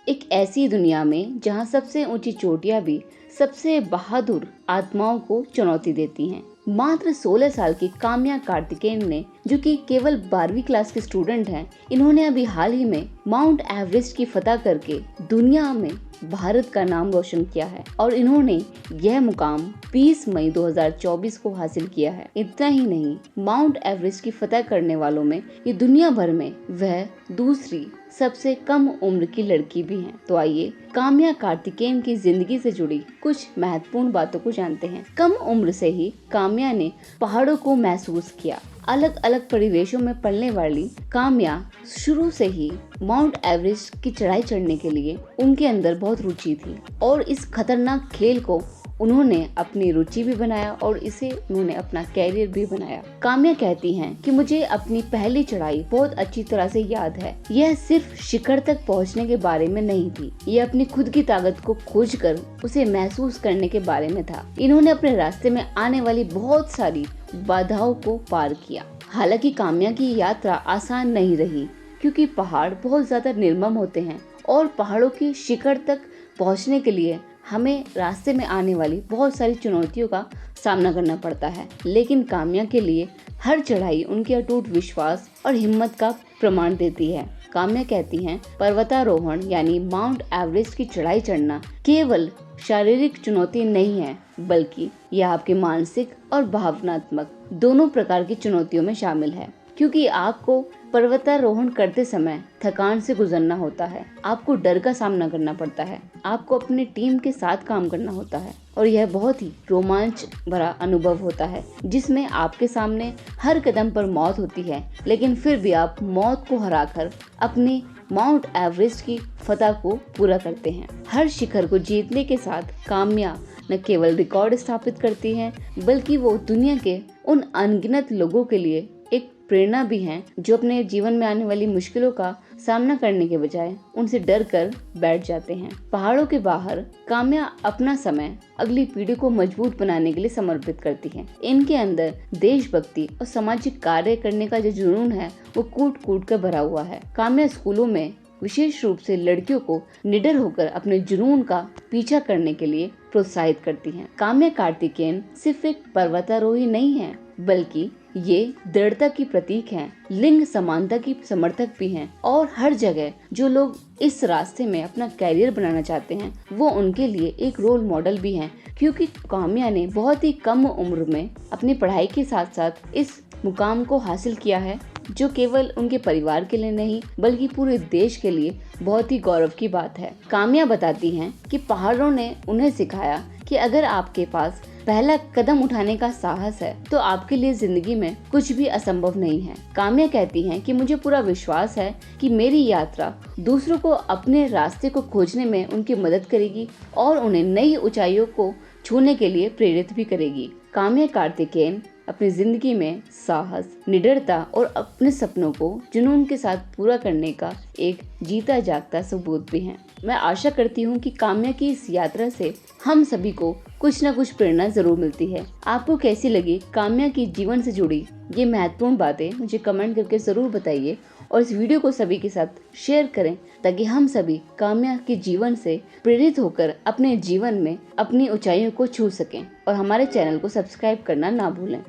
एक ऐसी दुनिया में जहाँ सबसे ऊंची चोटियां भी सबसे बहादुर आत्माओं को चुनौती देती हैं। मात्र 16 साल की काम्या कार्तिकेयन ने, जो कि केवल 12वीं क्लास के स्टूडेंट हैं, इन्होंने अभी हाल ही में माउंट एवरेस्ट की फतह करके दुनिया में भारत का नाम रोशन किया है और इन्होंने यह मुकाम 20 मई 2024 को हासिल किया है। इतना ही नहीं, माउंट एवरेस्ट की फतह करने वालों में ये दुनिया भर में वह दूसरी सबसे कम उम्र की लड़की भी हैं। तो आइए काम्या कार्तिकेयन की जिंदगी से जुड़ी कुछ महत्वपूर्ण बातों को जानते हैं। कम उम्र से ही काम्या ने पहाड़ों को महसूस किया। अलग अलग परिवेशों में पलने वाली काम्या शुरू से ही माउंट एवरेस्ट की चढ़ाई चढ़ने के लिए उनके अंदर बहुत रुचि थी और इस खतरनाक खेल को उन्होंने अपनी रुचि भी बनाया और इसे उन्होंने अपना कैरियर भी बनाया। काम्या कहती हैं कि मुझे अपनी पहली चढ़ाई बहुत अच्छी तरह से याद है। यह सिर्फ शिखर तक पहुंचने के बारे में नहीं थी, यह अपनी खुद की ताकत को खोजकर उसे महसूस करने के बारे में था। इन्होंने अपने रास्ते में आने वाली बहुत सारी बाधाओं को पार किया। हालांकि काम्या की यात्रा आसान नहीं रही, क्योंकि पहाड़ बहुत ज्यादा निर्मम होते हैं और पहाड़ों की शिखर तक पहुंचने के लिए हमें रास्ते में आने वाली बहुत सारी चुनौतियों का सामना करना पड़ता है। लेकिन काम्या के लिए हर चढ़ाई उनके अटूट विश्वास और हिम्मत का प्रमाण देती है। काम्या कहती हैं, पर्वतारोहण यानी माउंट एवरेस्ट की चढ़ाई चढ़ना केवल शारीरिक चुनौती नहीं है, बल्कि यह आपके मानसिक और भावनात्मक दोनों प्रकार की चुनौतियों में शामिल है। क्योंकि आपको पर्वतारोहण करते समय थकान से गुजरना होता है, आपको डर का सामना करना पड़ता है, आपको अपनी टीम के साथ काम करना होता है और यह बहुत ही रोमांच भरा अनुभव होता है, जिसमें आपके सामने हर कदम पर मौत होती है, लेकिन फिर भी आप मौत को हराकर अपनी माउंट एवरेस्ट की फतह को पूरा करते हैं। हर शिखर को जीतने के साथ काम्या न केवल रिकॉर्ड स्थापित करती हैं, बल्कि वो दुनिया के उन अनगिनत लोगों के लिए एक प्रेरणा भी हैं, जो अपने जीवन में आने वाली मुश्किलों का सामना करने के बजाय उनसे डर कर बैठ जाते हैं। पहाड़ों के बाहर काम्या अपना समय अगली पीढ़ी को मजबूत बनाने के लिए समर्पित करती हैं। इनके अंदर देशभक्ति और सामाजिक कार्य करने का जो जुनून है, वो कूट कूट कर भरा हुआ है। काम्या स्कूलों में विशेष रूप से लड़कियों को निडर होकर अपने जुनून का पीछा करने के लिए प्रोत्साहित करती हैं। काम्या कार्तिकेयन सिर्फ एक पर्वतारोही नहीं है, बल्कि ये दृढ़ता की प्रतीक हैं, लिंग समानता की समर्थक भी हैं और हर जगह जो लोग इस रास्ते में अपना कैरियर बनाना चाहते हैं, वो उनके लिए एक रोल मॉडल भी हैं। क्योंकि काम्या ने बहुत ही कम उम्र में अपनी पढ़ाई के साथ साथ इस मुकाम को हासिल किया है, जो केवल उनके परिवार के लिए नहीं, बल्कि पूरे देश के लिए बहुत ही गौरव की बात है। काम्या बताती हैं कि पहाड़ों ने उन्हें सिखाया कि अगर आपके पास पहला कदम उठाने का साहस है, तो आपके लिए जिंदगी में कुछ भी असंभव नहीं है। काम्या कहती हैं कि मुझे पूरा विश्वास है कि मेरी यात्रा दूसरों को अपने रास्ते को खोजने में उनकी मदद करेगी और उन्हें नई ऊंचाइयों को छूने के लिए प्रेरित भी करेगी। काम्या कार्तिकेयन अपनी जिंदगी में साहस, निडरता और अपने सपनों को जुनून के साथ पूरा करने का एक जीता जागता सबूत भी हैं। मैं आशा करती हूँ कि काम्या की इस यात्रा से हम सभी को कुछ न कुछ प्रेरणा जरूर मिलती है। आपको कैसी लगी काम्या की जीवन से जुड़ी ये महत्वपूर्ण बातें, मुझे कमेंट करके जरूर बताइए और इस वीडियो को सभी के साथ शेयर करें, ताकि हम सभी काम्या के जीवन से प्रेरित होकर अपने जीवन में अपनी ऊंचाइयों को छू सकें और हमारे चैनल को सब्सक्राइब करना ना भूलें।